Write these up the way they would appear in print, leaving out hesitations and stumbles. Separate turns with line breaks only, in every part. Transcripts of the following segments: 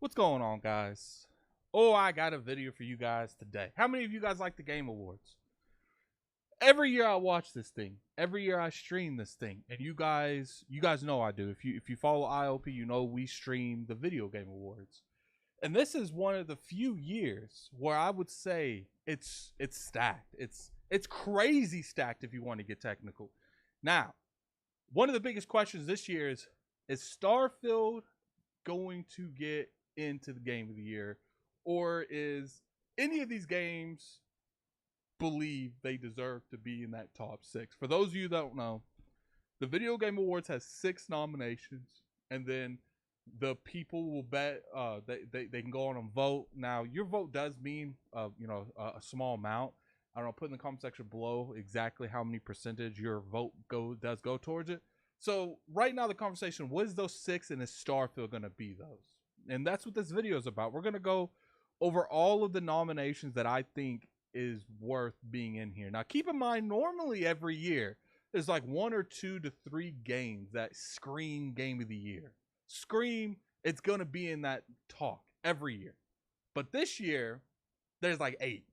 What's going on, guys? Oh, I got a video for you guys today. How many of you guys like the Game Awards? Every year I watch this thing. Every year I stream this thing. And you guys know I do. If you follow IOP, you know we stream the Video Game Awards. And this is one of the few years where I would say it's stacked. It's crazy stacked if you want to get technical. Now, one of the biggest questions this year is Starfield going to get into the Game of the Year, or is any of these games believe they deserve to be in that top 6? For those of you that don't know, the Video Game Awards has 6 nominations, and then the people will bet they can go on and vote. Now, your vote does mean a small amount. I don't know, put in the comment section below exactly how many percentage your vote does go towards it. So right now the conversation, what is those 6 and is Starfield going to be those? And that's what this video is about. We're going to go over all of the nominations that I think is worth being in here. Now keep in mind, normally every year there's like 1 or 2 to 3 games that scream Game of the Year. Scream, it's going to be in that talk every year. But this year there's like 8.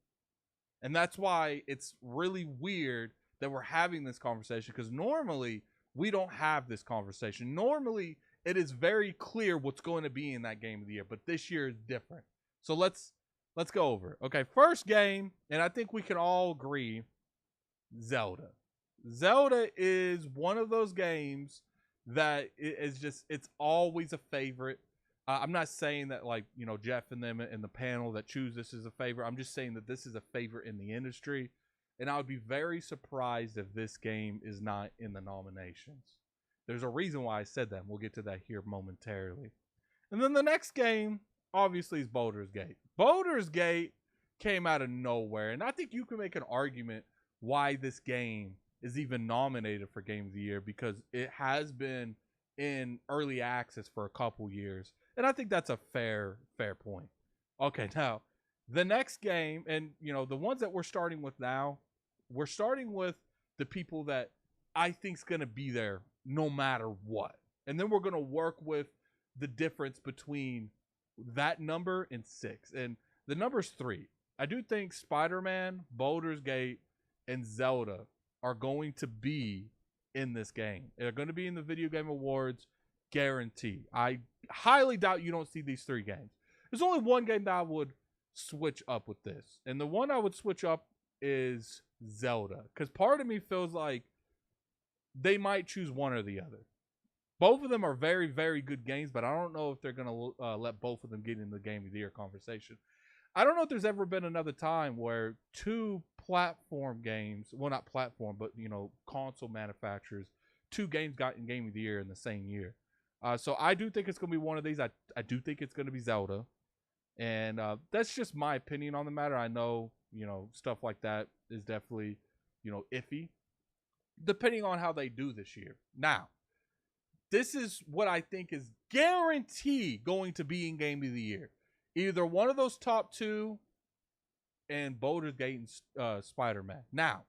And that's why it's really weird that we're having this conversation, because normally we don't have this conversation. Normally it is very clear what's going to be in that Game of the Year, but this year is different. So let's go over it. Okay, first game, and I think we can all agree, Zelda. Zelda is one of those games that is just, it's always a favorite. I'm not saying that, like, you know, Jeff and them in the panel that choose this as a favorite. I'm just saying that this is a favorite in the industry. And I would be very surprised if this game is not in the nominations. There's a reason why I said that. We'll get to that here momentarily. And then the next game, obviously, is Baldur's Gate. Baldur's Gate came out of nowhere. And I think you can make an argument why this game is even nominated for Game of the Year, because it has been in early access for a couple years. And I think that's a fair point. Okay, now, the next game, and, you know, the ones that we're starting with now, we're starting with the people that I think is going to be there no matter what. And then we're going to work with the difference between that number and 6. And the number's 3. I do think Spider-Man, Baldur's Gate, and Zelda are going to be in this game. They're going to be in the Video Game Awards, guaranteed. I highly doubt you don't see these 3 games. There's only one game that I would switch up with this. And the one I would switch up is Zelda, because part of me feels like they might choose one or the other. Both of them are very, very good games, but I don't know if they're going to let both of them get in the Game of the Year conversation. I don't know if there's ever been another time where 2 platform games, well, not platform, but, you know, console manufacturers, 2 games got in Game of the Year in the same year. So I do think it's going to be one of these. I do think it's going to be Zelda. And that's just my opinion on the matter. I know, you know, stuff like that is definitely, you know, iffy, depending on how they do this year. Now, this is what I think is guaranteed going to be in Game of the Year. Either one of those top 2 and Baldur's Gate and Spider-Man. Now,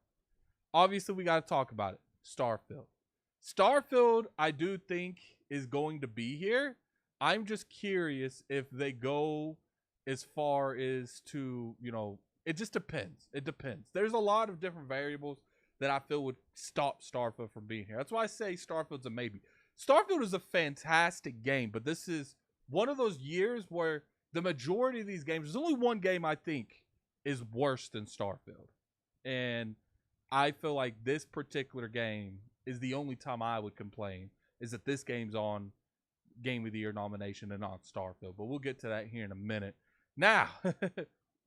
obviously we got to talk about it. Starfield. Starfield, I do think, is going to be here. I'm just curious if they go as far as to, you know, it just depends. It depends. There's a lot of different variables that I feel would stop Starfield from being here. That's why I say Starfield's a maybe. Starfield is a fantastic game, but this is one of those years where the majority of these games, there's only one game I think is worse than Starfield. And I feel like this particular game is the only time I would complain, is that this game's on Game of the Year nomination and not Starfield. But we'll get to that here in a minute. Now,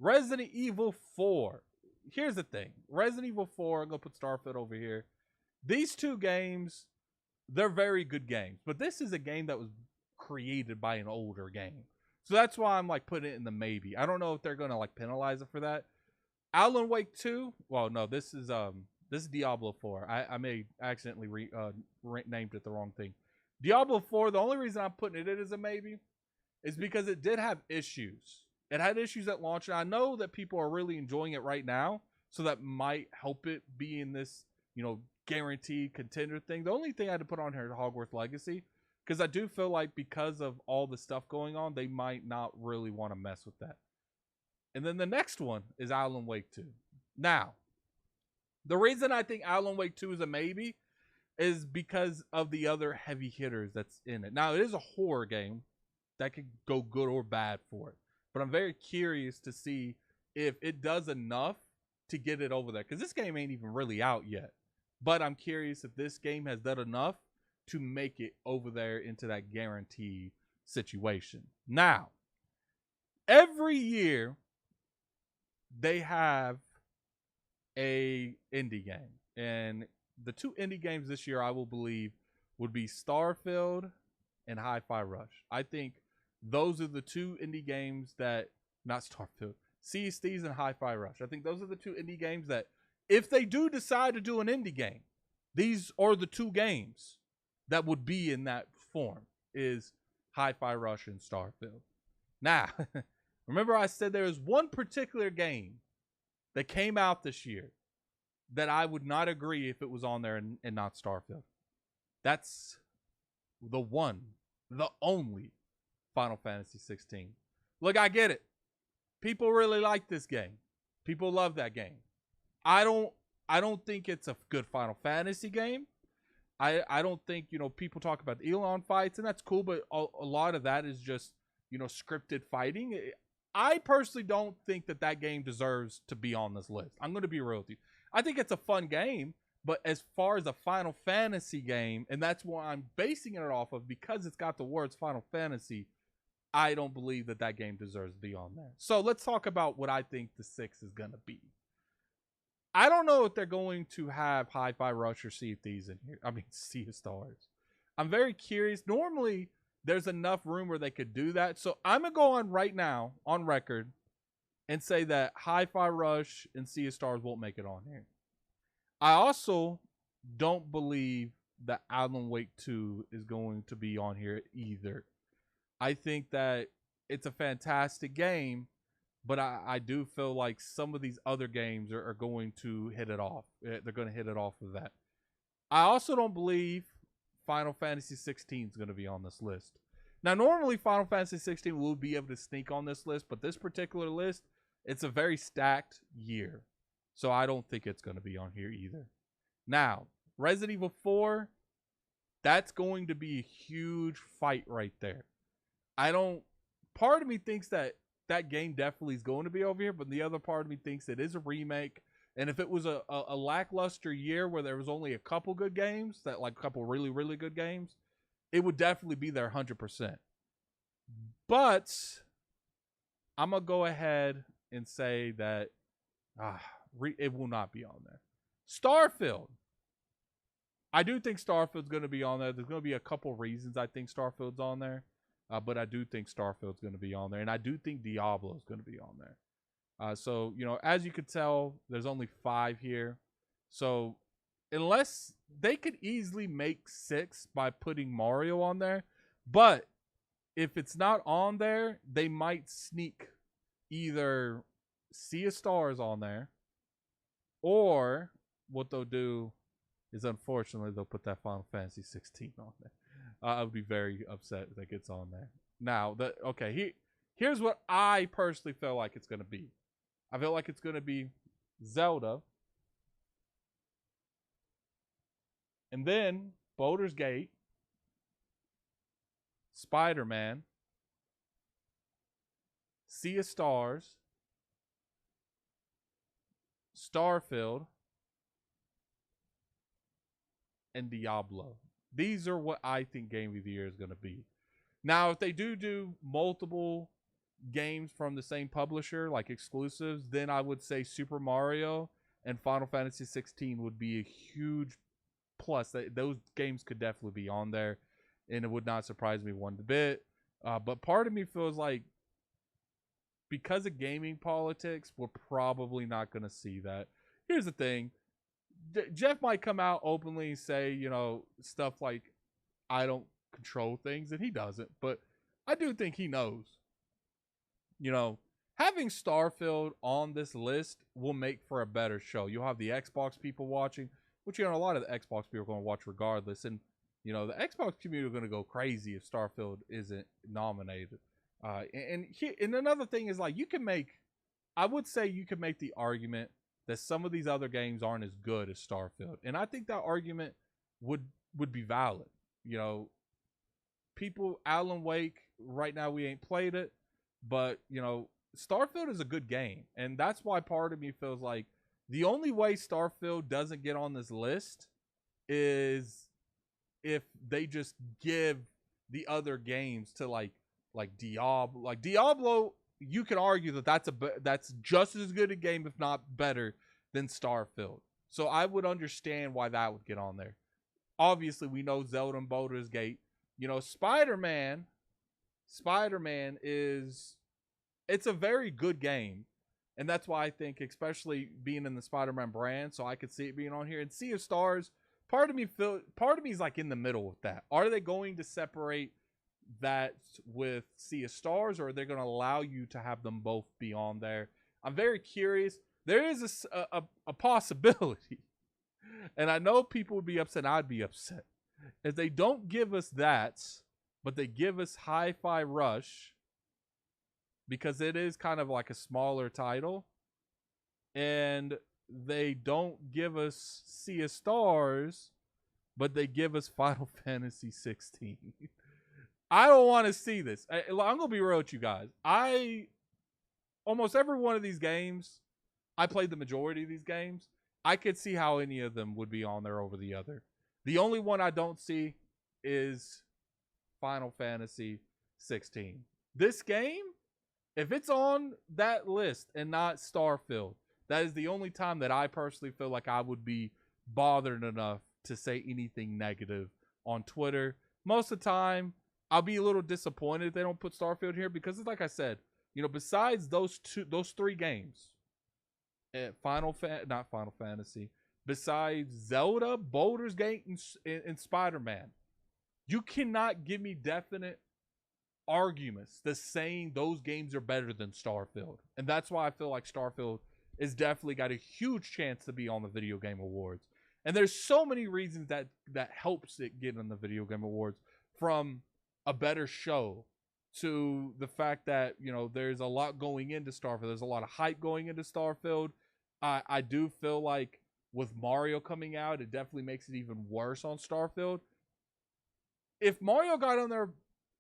Resident Evil 4. Here's the thing. Resident Evil 4, I'm going to put Starfield over here. These 2 games, they're very good games. But this is a game that was created by an older game. So that's why I'm like putting it in the maybe. I don't know if they're going to like penalize it for that. Alan Wake 2. Well, no, this is Diablo 4. I may accidentally named it the wrong thing. Diablo 4, the only reason I'm putting it in as a maybe is because it did have issues. It had issues at launch, and I know that people are really enjoying it right now, so that might help it be in this, you know, guaranteed contender thing. The only thing I had to put on here is Hogwarts Legacy. Because I do feel like because of all the stuff going on, they might not really want to mess with that. And then the next one is Alan Wake 2. Now, the reason I think Alan Wake 2 is a maybe is because of the other heavy hitters that's in it. Now, it is a horror game that could go good or bad for it. But I'm very curious to see if it does enough to get it over there. Because this game ain't even really out yet. But I'm curious if this game has done enough to make it over there into that guarantee situation. Now, every year they have a indie game. And the two indie games this year, I will believe, would be Starfield and Hi-Fi Rush. I think those are the two indie games that, not Starfield, Sea of Thieves and Hi-Fi Rush. I think those are the two indie games that, if they do decide to do an indie game, these are the two games that would be in that form, is Hi-Fi Rush and Starfield. Now, remember I said there is one particular game that came out this year that I would not agree if it was on there and not Starfield. That's the one, the only Final Fantasy 16. Look, I get it. People really like this game. People love that game. I don't think it's a good Final Fantasy game. I don't think, people talk about the Elon fights, and that's cool, but a lot of that is just, scripted fighting. I personally don't think that game deserves to be on this list. I'm going to be real with you. I think it's a fun game, but as far as a Final Fantasy game, and that's what I'm basing it off of, because it's got the words Final Fantasy, I don't believe that game deserves to be on there. So let's talk about what I think the 6 is going to be. I don't know if they're going to have Hi-Fi Rush or Sea of Thieves in here. I mean, Sea of Stars. I'm very curious. Normally, there's enough room where they could do that. So I'm going to go on right now, on record, and say that Hi-Fi Rush and Sea of Stars won't make it on here. I also don't believe that Alan Wake 2 is going to be on here either. I think that it's a fantastic game, but I do feel like some of these other games are going to hit it off. They're going to hit it off of that. I also don't believe Final Fantasy 16 is going to be on this list. Now, normally Final Fantasy 16 will be able to sneak on this list, but this particular list, it's a very stacked year. So I don't think it's going to be on here either. Now, Resident Evil 4, that's going to be a huge fight right there. Part of me thinks that game definitely is going to be over here, but the other part of me thinks it is a remake. And if it was a lackluster year where there was only a couple good games, a couple really, really good games, it would definitely be there 100%. But I'm going to go ahead and say that it will not be on there. Starfield. I do think Starfield's going to be on there. There's going to be a couple reasons I think Starfield's on there. But I do think Starfield's going to be on there. And I do think Diablo's going to be on there. So, as you could tell, there's only 5 here. So, unless they could easily make 6 by putting Mario on there. But if it's not on there, they might sneak either Sea of Stars on there. Or what they'll do is, unfortunately, they'll put that Final Fantasy 16 on there. I would be very upset if that gets on there. Now, here's what I personally feel like it's going to be. I feel like it's going to be Zelda. And then Baldur's Gate. Spider-Man. Sea of Stars. Starfield. And Diablo. These are what I think Game of the Year is going to be. Now, if they do multiple games from the same publisher, like exclusives, then I would say Super Mario and Final Fantasy 16 would be a huge plus. Those games could definitely be on there, and it would not surprise me one bit. But part of me feels like, because of gaming politics, we're probably not going to see that. Here's the thing. Jeff might come out openly and say, stuff like, I don't control things, and he doesn't. But I do think he knows. Having Starfield on this list will make for a better show. You'll have the Xbox people watching, which, a lot of the Xbox people are going to watch regardless. And You know, the Xbox community are going to go crazy if Starfield isn't nominated. And another thing is, like, I would say you could make the argument that some of these other games aren't as good as Starfield. And I think that argument would be valid. You know, Alan Wake, right now we ain't played it, but, you know, Starfield is a good game. And that's why part of me feels like the only way Starfield doesn't get on this list is if they just give the other games to like Diablo. Like Diablo, you can argue that that's just as good a game, if not better, than Starfield. So I would understand why that would get on there. Obviously, we know Zelda and Baldur's Gate. You know, Spider-Man it's a very good game. And that's why I think, especially being in the Spider-Man brand, so I could see it being on here. And Sea of Stars, part of me is like in the middle with that. Are they going to separate that with Sea of Stars, or are they going to allow you to have them both be on there? I'm very curious. There is a possibility, and I know people would be upset. I'd be upset if they don't give us that, but they give us Hi-Fi Rush, because it is kind of like a smaller title, and they don't give us Sea of Stars, but they give us Final Fantasy 16. I don't want to see this. I'm going to be real with you guys. Almost every one of these games, I played the majority of these games. I could see how any of them would be on there over the other. The only one I don't see is Final Fantasy 16. This game, if it's on that list and not Starfield, that is the only time that I personally feel like I would be bothered enough to say anything negative on Twitter. Most of the time, I'll be a little disappointed if they don't put Starfield here, because it's like I said, you know, besides those three games, not Final Fantasy, besides Zelda, Baldur's Gate, and Spider-Man, you cannot give me definite arguments that saying those games are better than Starfield. And that's why I feel like Starfield is definitely got a huge chance to be on the Video Game Awards. And there's so many reasons that helps it get on the Video Game Awards, from a better show to the fact that, you know, there's a lot going into Starfield. There's a lot of hype going into Starfield. I do feel like with Mario coming out, it definitely makes it even worse on Starfield. If Mario got on there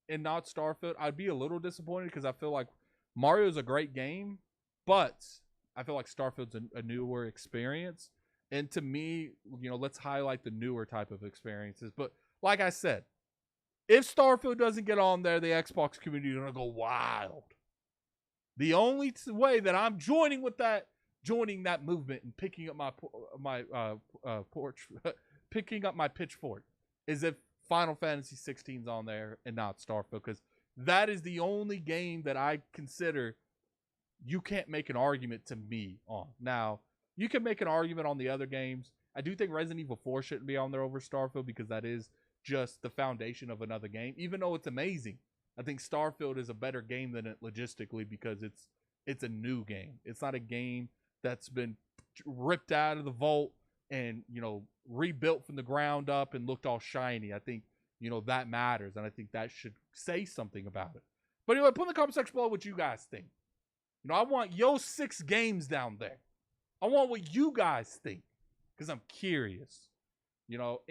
and not Starfield, I'd be a little disappointed, because I feel like Mario's a great game, but I feel like Starfield's a newer experience. And to me, you know, let's highlight the newer type of experiences. But like I said, if Starfield doesn't get on there, the Xbox community is going to go wild. The only way that I'm joining that movement and picking up picking up my pitchfork, is if Final Fantasy 16's on there and not Starfield, because that is the only game that I consider you can't make an argument to me on. Now, you can make an argument on the other games. I do think Resident Evil 4 shouldn't be on there over Starfield, because that is just the foundation of another game. Even though it's amazing, I think Starfield is a better game than it logistically, because it's a new game. It's not a game that's been ripped out of the vault and, you know, rebuilt from the ground up and looked all shiny. I think, you know, that matters, and I think that should say something about it. But anyway, put in the comment section below what you guys think. You know, I want your 6 games down there. I want what you guys think, because I'm curious. You know,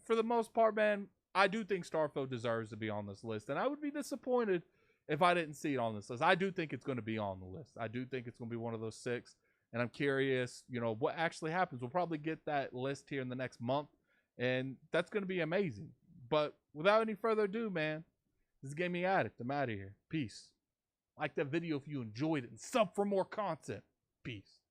for the most part, man, I do think Starfield deserves to be on this list, and I would be disappointed if I didn't see it on this list. I do think it's going to be on the list. I do think it's going to be one of those 6, and I'm curious, you know, what actually happens. We'll probably get that list here in the next month, and that's going to be amazing. But without any further ado, man, this is Gaming Addict. I'm out of here. Peace. Like that video if you enjoyed it, and sub for more content. Peace.